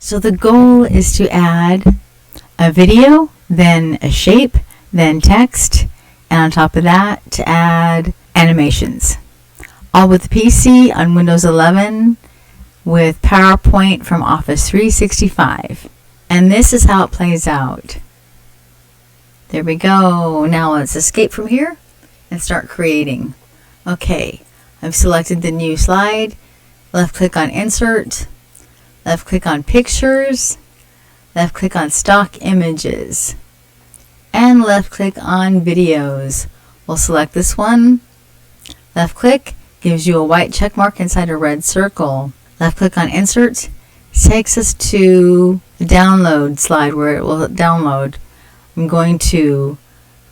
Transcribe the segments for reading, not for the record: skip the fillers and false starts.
So the goal is to add a video, then a shape, then text, and on top of that to add animations. All with the PC on Windows 11 with PowerPoint from Office 365. And this is how it plays out. There we go. Now let's escape from here and start creating. Okay, I've selected the new slide. Left click on Insert. Left click on Pictures. Left click on Stock Images. And left click on Videos. We'll select this one. Left click gives you a white check mark inside a red circle. Left click on Insert takes us to the download slide where it will download. I'm going to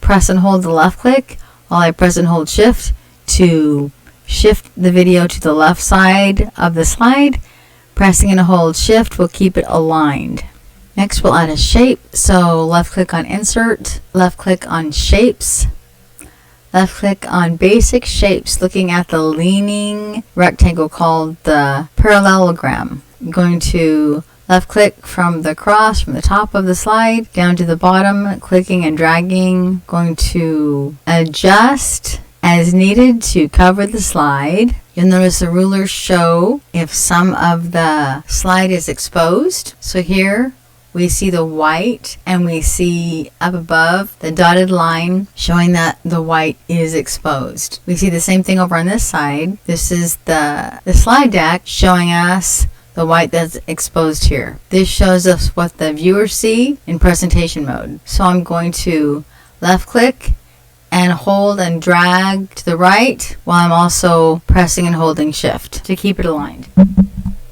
press and hold the left click while I press and hold Shift to shift the video to the left side of the slide. Pressing and hold Shift will keep it aligned. Next we'll add a shape, so left click on Insert, left click on Shapes, left click on Basic Shapes, looking at the leaning rectangle called the parallelogram. I'm going to left click from the cross from the top of the slide down to the bottom, clicking and dragging. Going to adjust as needed to cover the slide. You'll notice the rulers show if some of the slide is exposed. So here we see the white and we see up above the dotted line showing that the white is exposed. We see the same thing over on this side. This is the slide deck showing us the white that's exposed here. This shows us what the viewers see in presentation mode. So I'm going to left click and hold and drag to the right while I'm also pressing and holding Shift to keep it aligned.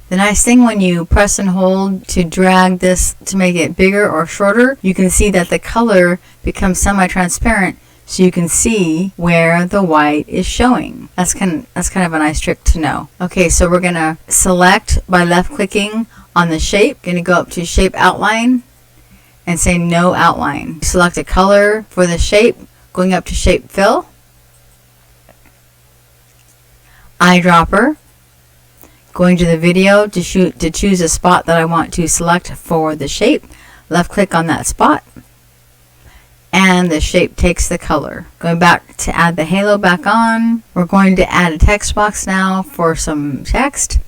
The nice thing when you press and hold to drag this to make it bigger or shorter, you can see that the color becomes semi-transparent so you can see where the white is showing. That's kind of a nice trick to know. Okay, so we're going to select by left clicking on the shape. Going to go up to Shape Outline and say No Outline. Select a color for the shape, going up to Shape Fill, Eyedropper, going to the video to choose a spot that I want to select for the shape. Left click on that spot and the shape takes the color. Going back to add the halo back on, we're going to add a text box now for some text.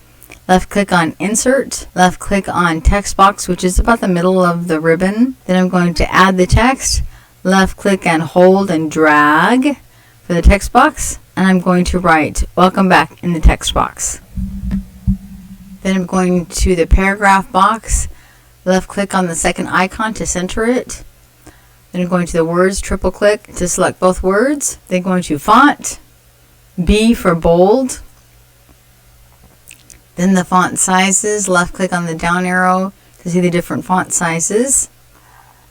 Left click on Insert, left click on Text Box, which is about the middle of the ribbon. Then I'm going to add the text. Left click and hold and drag for the text box, and I'm going to write Welcome Back in the text box. Then I'm going to the paragraph box, left click on the second icon to center it. Then I'm going to the words, triple click to select both words. Then going to font, B for bold. Then the font sizes, left click on the down arrow to see the different font sizes.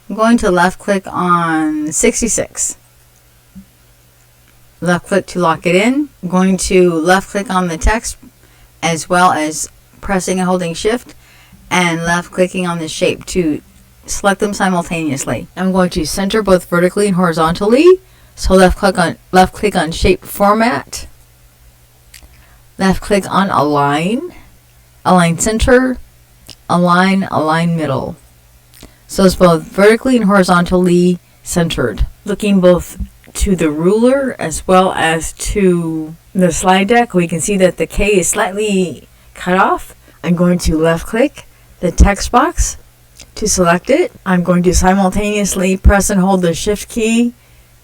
I'm going to left click on 66. Left click to lock it in. I'm going to left click on the text as well as pressing and holding Shift and left clicking on the shape to select them simultaneously. I'm going to center both vertically and horizontally. So left click on Shape Format. Left click on Align. Align Center. Align Middle. So it's both vertically and horizontally centered. Looking both to the ruler as well as to the slide deck, we can see that the K is slightly cut off. I'm going to left click the text box to select it. I'm going to simultaneously press and hold the Shift key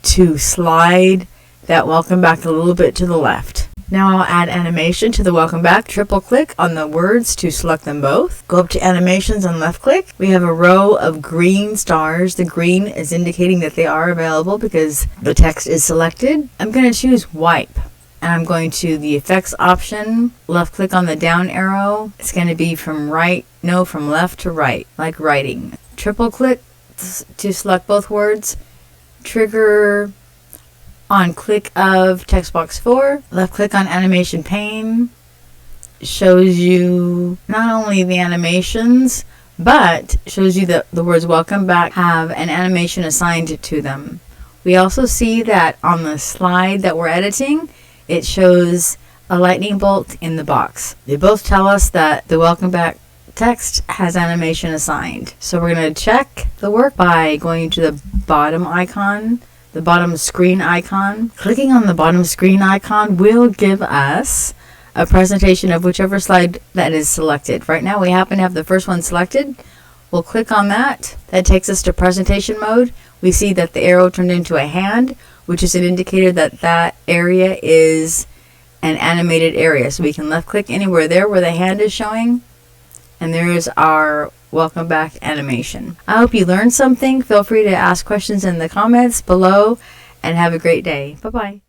to slide that welcome back a little bit to the left. Now I'll add animation to the welcome back. Triple click on the words to select them both. Go up to animations and left click. We have a row of green stars. The green is indicating that they are available because the text is selected. I'm going to choose wipe. And I'm going to the effects option, left click on the down arrow. It's going to be from left to right, like writing. Triple click to select both words. Trigger on click of text box 4. Left click on animation pane. Shows you not only the animations, but shows you that the words welcome back have an animation assigned to them. We also see that on the slide that we're editing, it shows a lightning bolt in the box. They both tell us that the welcome back text has animation assigned. So we're going to check the work by going to the bottom icon, the bottom screen icon. Clicking on the bottom screen icon will give us a presentation of whichever slide that is selected. Right now we happen to have the first one selected. We'll click on that. That takes us to presentation mode. We see that the arrow turned into a hand, which is an indicator that that area is an animated area. So we can left click anywhere there where the hand is showing. And there is our welcome back animation. I hope you learned something. Feel free to ask questions in the comments below and have a great day. Bye-bye.